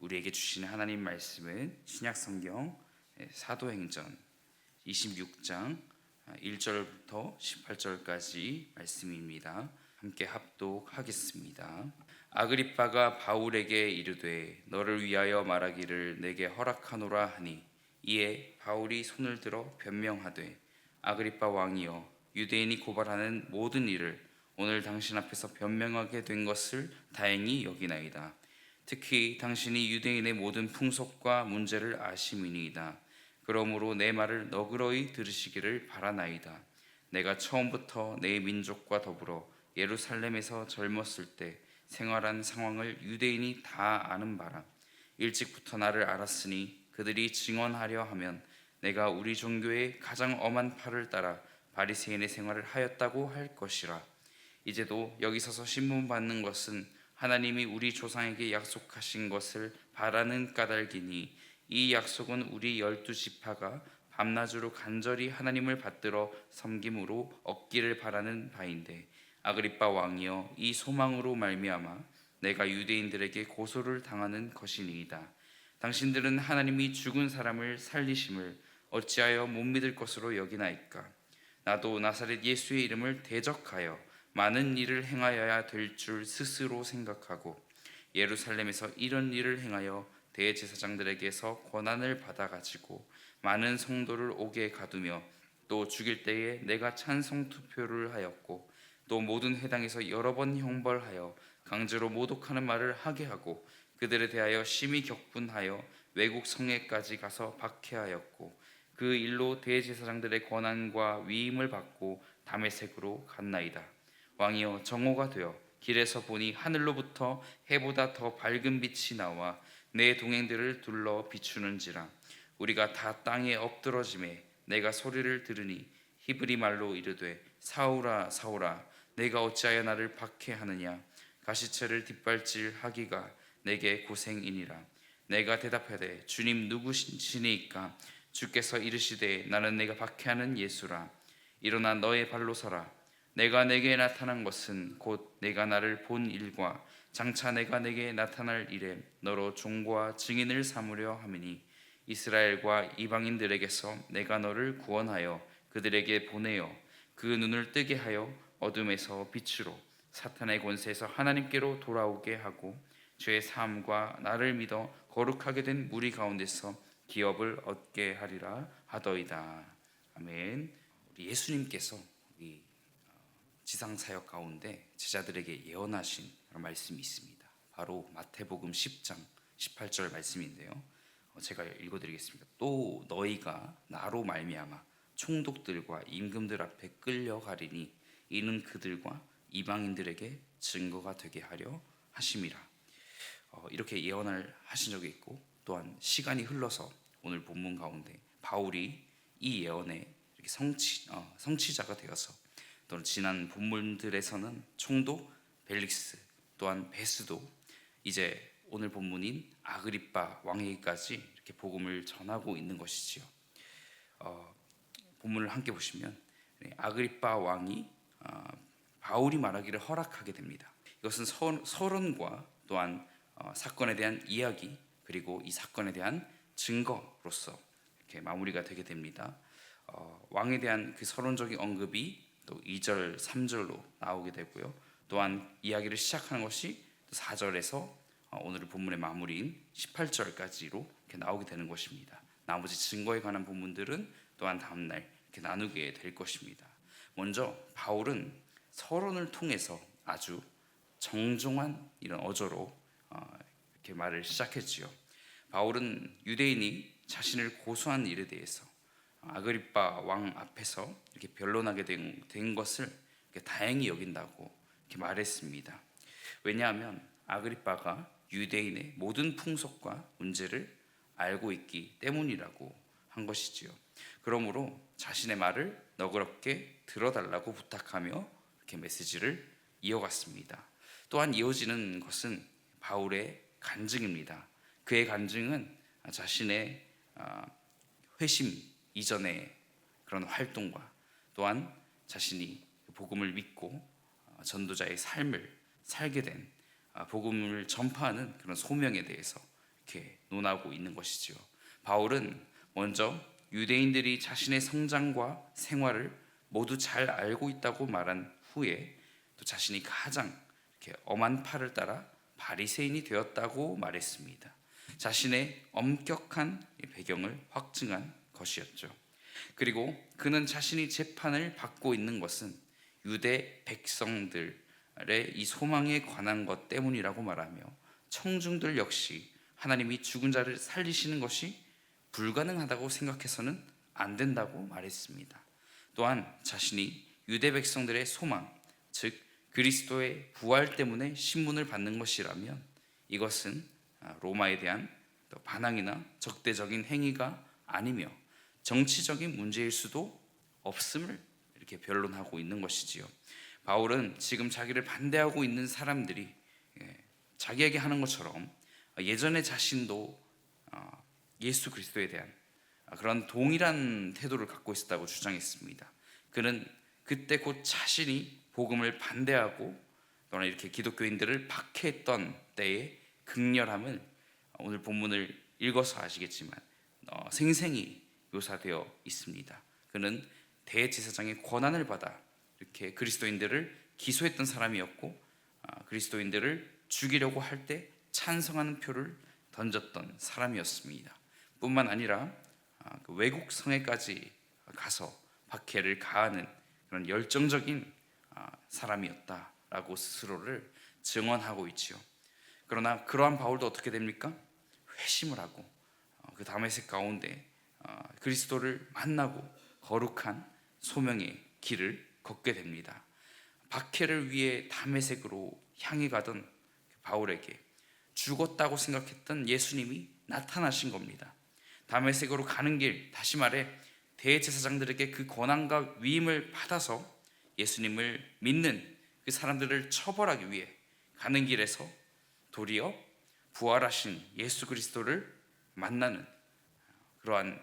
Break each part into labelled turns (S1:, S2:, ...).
S1: 우리에게 주시는 하나님 말씀은 신약성경 사도행전 26장 1절부터 18절까지 말씀입니다. 함께 합독하겠습니다. 아그리빠가 바울에게 이르되 너를 위하여 말하기를 내게 허락하노라 하니, 이에 바울이 손을 들어 변명하되 아그리빠 왕이여, 유대인이 고발하는 모든 일을 오늘 당신 앞에서 변명하게 된 것을 다행히 여기나이다. 특히 당신이 유대인의 모든 풍속과 문제를 아심이니이다. 그러므로 내 말을 너그러이 들으시기를 바라나이다. 내가 처음부터 내 민족과 더불어 예루살렘에서 젊었을 때 생활한 상황을 유대인이 다 아는 바라. 일찍부터 나를 알았으니 그들이 증언하려 하면 내가 우리 종교의 가장 엄한 팔을 따라 바리새인의 생활을 하였다고 할 것이라. 이제도 여기 서서 신문 받는 것은 하나님이 우리 조상에게 약속하신 것을 바라는 까닭이니, 이 약속은 우리 12지파가 밤낮으로 간절히 하나님을 받들어 섬김으로 얻기를 바라는 바인데, 아그리빠 왕이여, 이 소망으로 말미암아 내가 유대인들에게 고소를 당하는 것이니이다. 당신들은 하나님이 죽은 사람을 살리심을 어찌하여 못 믿을 것으로 여기나이까? 나도 나사렛 예수의 이름을 대적하여 많은 일을 행하여야 될 줄 스스로 생각하고 예루살렘에서 이런 일을 행하여 대제사장들에게서 권한을 받아가지고 많은 성도를 옥에 가두며, 또 죽일 때에 내가 찬송 투표를 하였고, 또 모든 회당에서 여러 번 형벌하여 강제로 모독하는 말을 하게 하고, 그들에 대하여 심히 격분하여 외국 성에까지 가서 박해하였고, 그 일로 대제사장들의 권한과 위임을 받고 다메섹으로 갔나이다. 왕이여, 정오가 되어 길에서 보니 하늘로부터 해보다 더 밝은 빛이 나와 내 동행들을 둘러 비추는지라. 우리가 다 땅에 엎드러짐에 내가 소리를 들으니 히브리 말로 이르되 사울아 사울아, 내가 어찌하여 나를 박해하느냐? 가시체를 뒷발질하기가 내게 고생이니라. 내가 대답하되 주님 누구시니까? 주께서 이르시되 나는 내가 박해하는 예수라. 일어나 너의 발로 서라. 내가 내게 나타난 것은 곧 내가 나를 본 일과 장차 내가 내게 나타날 일에 너로 종과 증인을 삼으려 함이니, 이스라엘과 이방인들에게서 내가 너를 구원하여 그들에게 보내어 그 눈을 뜨게 하여 어둠에서 빛으로, 사탄의 권세에서 하나님께로 돌아오게 하고, 죄의 사함과 나를 믿어 거룩하게 된 무리 가운데서 기업을 얻게 하리라 하더이다. 아멘. 우리 예수님께서 우리 지상사역 가운데 제자들에게 예언하신 그런 말씀이 있습니다. 바로 마태복음 10장 18절 말씀인데요, 제가 읽어드리겠습니다. 또 너희가 나로 말미암아 총독들과 임금들 앞에 끌려가리니 이는 그들과 이방인들에게 증거가 되게 하려 하심이라. 이렇게 예언을 하신 적이 있고, 또한 시간이 흘러서 오늘 본문 가운데 바울이 이 예언의 성취자가 되어서, 또는 지난 본문들에서는 총독 벨릭스, 또한 베스도, 이제 오늘 본문인 아그리빠 왕에게까지 이렇게 복음을 전하고 있는 것이지요. 본문을 함께 보시면 아그리빠 왕이 바울이 말하기를 허락하게 됩니다. 이것은 서론과 또한 사건에 대한 이야기, 그리고 이 사건에 대한 증거로서 이렇게 마무리가 되게 됩니다. 왕에 대한 그 서론적인 언급이 또 2절, 3절로 나오게 되고요. 또한 이야기를 시작하는 것이 4절에서 오늘 본문의 마무리인 18절까지로 이렇게 나오게 되는 것입니다. 나머지 증거에 관한 부분들은 또한 다음날 이렇게 나누게 될 것입니다. 먼저 바울은 서론을 통해서 아주 정중한 이런 어조로 이렇게 말을 시작했지요. 바울은 유대인이 자신을 고소한 일에 대해서 아그리빠 왕 앞에서 이렇게 변론하게 된 것을 다행히 여긴다고 이렇게 말했습니다. 왜냐하면 아그리빠가 유대인의 모든 풍속과 문제를 알고 있기 때문이라고 한 것이지요. 그러므로 자신의 말을 너그럽게 들어달라고 부탁하며 이렇게 메시지를 이어갔습니다. 또한 이어지는 것은 바울의 간증입니다. 그의 간증은 자신의 회심 이전의 그런 활동과, 또한 자신이 복음을 믿고 전도자의 삶을 살게 된, 복음을 전파하는 그런 소명에 대해서 이렇게 논하고 있는 것이지요. 바울은 먼저 유대인들이 자신의 성장과 생활을 모두 잘 알고 있다고 말한 후에 또 자신이 가장 이렇게 엄한 팔을 따라 바리새인이 되었다고 말했습니다. 자신의 엄격한 배경을 확증한 것이었죠. 그리고 그는 자신이 재판을 받고 있는 것은 유대 백성들의 이 소망에 관한 것 때문이라고 말하며 청중들 역시 하나님이 죽은 자를 살리시는 것이 불가능하다고 생각해서는 안 된다고 말했습니다. 또한 자신이 유대 백성들의 소망, 즉 그리스도의 부활 때문에 신문을 받는 것이라면 이것은 로마에 대한 반항이나 적대적인 행위가 아니며 정치적인 문제일 수도 없음을 이렇게 변론하고 있는 것이지요. 바울은 지금 자기를 반대하고 있는 사람들이 자기에게 하는 것처럼 예전에 자신도 예수 그리스도에 대한 그런 동일한 태도를 갖고 있었다고 주장했습니다. 그는 그때 곧 자신이 복음을 반대하고 또는 이렇게 기독교인들을 박해했던 때의 극렬함을 오늘 본문을 읽어서 아시겠지만 생생히 묘사되어 있습니다. 그는 대제사장의 권한을 받아 이렇게 그리스도인들을 기소했던 사람이었고 그리스도인들을 죽이려고 할 때 찬성하는 표를 던졌던 사람이었습니다. 뿐만 아니라 그 외국 성에까지 가서 박해를 가하는 그런 열정적인 사람이었다라고 스스로를 증언하고 있지요. 그러나 그러한 바울도 어떻게 됩니까? 회심을 하고 그 다메섹 가운데 그리스도를 만나고 거룩한 소명의 길을 걷게 됩니다. 박해를 위해 다메섹으로 향해 가던 바울에게 죽었다고 생각했던 예수님이 나타나신 겁니다. 다메섹으로 가는 길, 다시 말해 대제사장들에게 그 권한과 위임을 받아서 예수님을 믿는 그 사람들을 처벌하기 위해 가는 길에서 도리어 부활하신 예수 그리스도를 만나는 그러한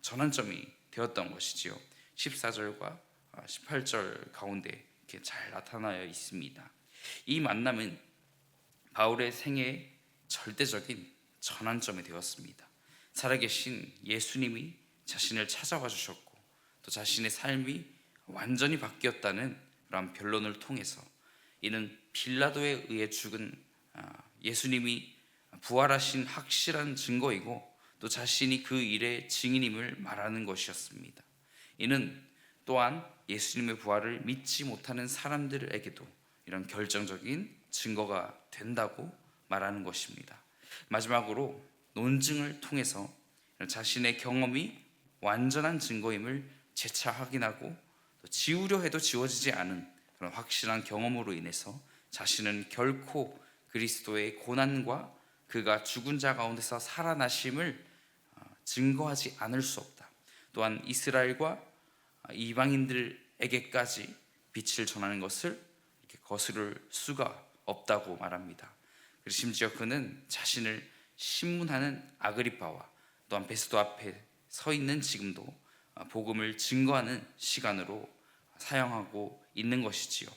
S1: 전환점이 되었던 것이지요. 14절과 18절 가운데 이렇게 잘 나타나 있습니다. 이 만남은 바울의 생애의 절대적인 전환점이 되었습니다. 살아계신 예수님이 자신을 찾아와 주셨고 또 자신의 삶이 완전히 바뀌었다는 그런 변론을 통해서 이는 빌라도에 의해 죽은 예수님이 부활하신 확실한 증거이고 또 자신이 그 일의 증인임을 말하는 것이었습니다. 이는 또한 예수님의 부활을 믿지 못하는 사람들에게도 이런 결정적인 증거가 된다고 말하는 것입니다. 마지막으로 논증을 통해서 자신의 경험이 완전한 증거임을 재차 확인하고 또 지우려 해도 지워지지 않은 그런 확실한 경험으로 인해서 자신은 결코 그리스도의 고난과 그가 죽은 자 가운데서 살아나심을 증거하지 않을 수 없다. 또한 이스라엘과 이방인들에게까지 빛을 전하는 것을 이렇게 거스를 수가 없다고 말합니다. 그리고 심지어 그는 자신을 신문하는 아그리빠와 또한 베스도 앞에 서 있는 지금도 복음을 증거하는 시간으로 사용하고 있는 것이지요.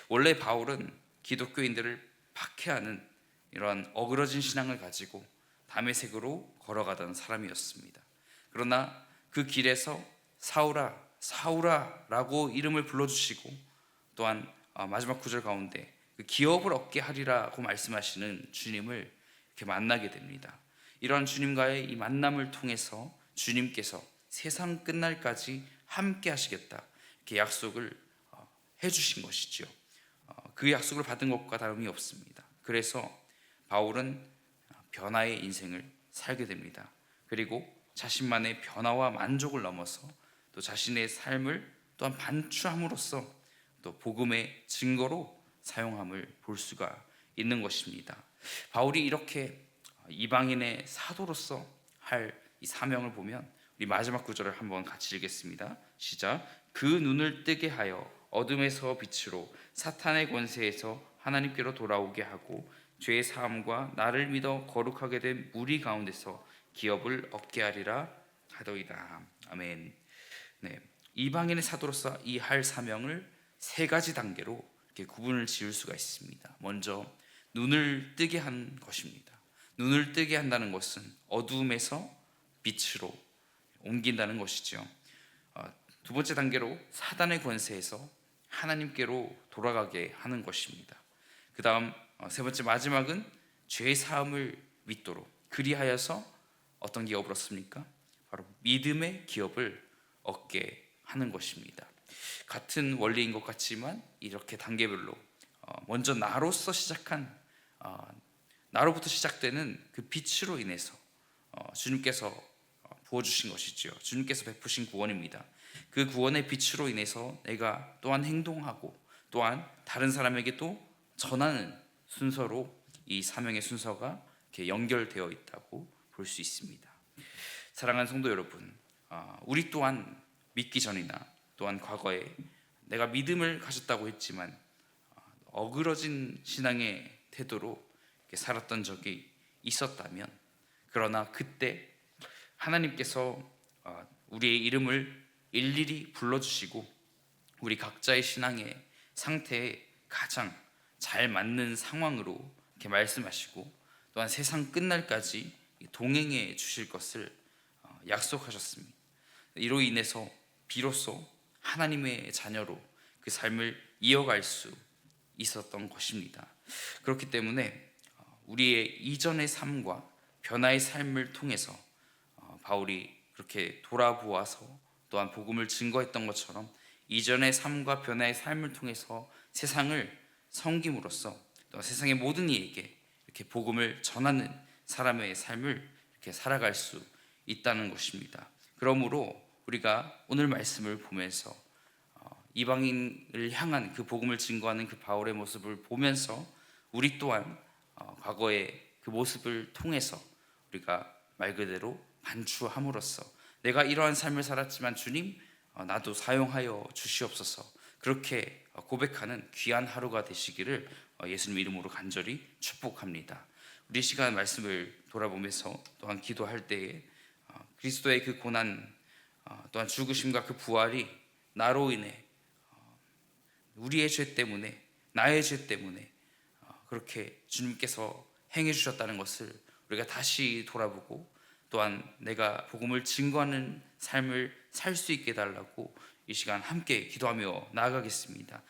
S1: 원래 바울은 기독교인들을 박해하는 이러한 어그러진 신앙을 가지고 다메섹으로 걸어가던 사람이었습니다. 그러나 그 길에서 사울아 사울아 라고 이름을 불러주시고 또한 마지막 구절 가운데 그 기업을 얻게 하리라고 말씀하시는 주님을 이렇게 만나게 됩니다. 이러한 주님과의 이 만남을 통해서 주님께서 세상 끝날까지 함께 하시겠다 이렇게 약속을 해주신 것이죠. 그 약속을 받은 것과 다름이 없습니다. 그래서 바울은 변화의 인생을 살게 됩니다. 그리고 자신만의 변화와 만족을 넘어서 또 자신의 삶을 또한 반추함으로써 또 복음의 증거로 사용함을 볼 수가 있는 것입니다. 바울이 이렇게 이방인의 사도로서 할 이 사명을 보면 우리 마지막 구절을 한번 같이 읽겠습니다. 시작. 그 눈을 뜨게 하여 어둠에서 빛으로 사탄의 권세에서 하나님께로 돌아오게 하고 죄의 사함과 나를 믿어 거룩하게 된 무리 가운데서 기업을 얻게 하리라 하더이다. 아멘. 네, 이방인의 사도로서 이 할 사명을 세 가지 단계로 이렇게 구분을 지을 수가 있습니다. 먼저 눈을 뜨게 한 것입니다. 눈을 뜨게 한다는 것은 어두움에서 빛으로 옮긴다는 것이죠. 두 번째 단계로 사단의 권세에서 하나님께로 돌아가게 하는 것입니다. 그 다음 세 번째 마지막은 죄의 사함을 믿도록, 그리하여서 어떤 기업을 얻습니까? 바로 믿음의 기업을 얻게 하는 것입니다. 같은 원리인 것 같지만 이렇게 단계별로 먼저 나로부터 시작되는 그 빛으로 인해서 주님께서 부어주신 것이지요. 주님께서 베푸신 구원입니다. 그 구원의 빛으로 인해서 내가 또한 행동하고 또한 다른 사람에게도 전하는 순서로 이 사명의 순서가 이렇게 연결되어 있다고 볼 수 있습니다. 사랑하는 성도 여러분, 우리 또한 믿기 전이나 또한 과거에 내가 믿음을 가졌다고 했지만 어그러진 신앙의 태도로 살았던 적이 있었다면, 그러나 그때 하나님께서 우리의 이름을 일일이 불러주시고 우리 각자의 신앙의 상태에 가장 잘 맞는 상황으로 이렇게 말씀하시고 또한 세상 끝날까지 동행해 주실 것을 약속하셨습니다. 이로 인해서 비로소 하나님의 자녀로 그 삶을 이어갈 수 있었던 것입니다. 그렇기 때문에 우리의 이전의 삶과 변화의 삶을 통해서 바울이 그렇게 돌아보아서 또한 복음을 증거했던 것처럼 이전의 삶과 변화의 삶을 통해서 세상을 섬김으로써 또 세상의 모든 이에게 이렇게 복음을 전하는 사람의 삶을 이렇게 살아갈 수 있다는 것입니다. 그러므로 우리가 오늘 말씀을 보면서 이방인을 향한 그 복음을 증거하는 그 바울의 모습을 보면서 우리 또한 과거의 그 모습을 통해서 우리가 말 그대로 반추함으로써 내가 이러한 삶을 살았지만 주님 나도 사용하여 주시옵소서, 그렇게 고백하는 귀한 하루가 되시기를 예수님 이름으로 간절히 축복합니다. 우리 시간 말씀을 돌아보면서 또한 기도할 때에 그리스도의 그 고난 또한 죽으심과 그 부활이 나로 인해 우리의 죄 때문에, 나의 죄 때문에 그렇게 주님께서 행해 주셨다는 것을 우리가 다시 돌아보고 또한 내가 복음을 증거하는 삶을 살 수 있게 해달라고 이 시간 함께 기도하며 나아가겠습니다.